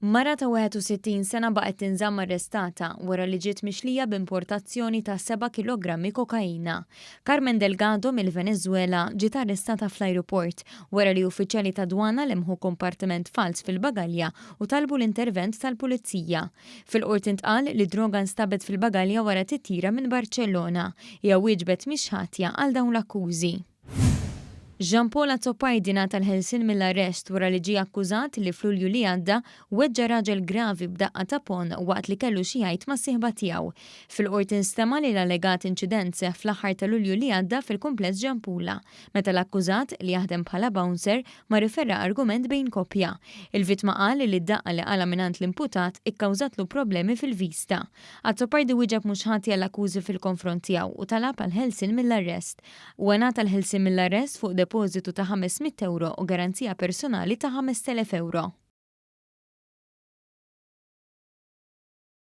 Mara ta' 61 sena baqgħet tinżamm arrestata wara li ġiet mixlija b'importazzjoni ta' 7 kilogrammi kokaina. Carmen Delgado mill-Venezuela ġiet arrestata fl-ajruport wara li uffiċjali ta' dwana lemħu kompartiment fals fil-bagalja u talbu l-intervent tal-pulizija. Fil-qort intqal li droga nstabet fil-bagalja wara titjira minn Barcellona. Hija wieġbet mhix ħatja għal dawn l-akkużi. Jean Paul Azzopardi ngħata l-ħelsien mill-arrest wara li ġie akkużat li f'Lulju li għadda weġġa raġel gravi b'daqqa ta' pon waqt li kellu xi jgħid mas-sieħba tiegħu. Fil-qort instema li l-allegat inċident seħħ fl-aħħar ta' Lulju li għadda fil-kumpless Ġampula, meta l-akkużat li jaħdem bħala bouncer ma riferra argument bejn koppja. Il-vittma qal li d-daqqa li qala mingħand l-imputat ikkawżatlu problemi fil-vista. Azzopardi wieġeb mhux ħati għall-akkużi fil-konfront tiegħu u talab għall-ħelsien mill-arrest. U ngħata l-ħelsien mill-arrest fuq depożitu ta' €500 u garanzija personali ta' €5,000.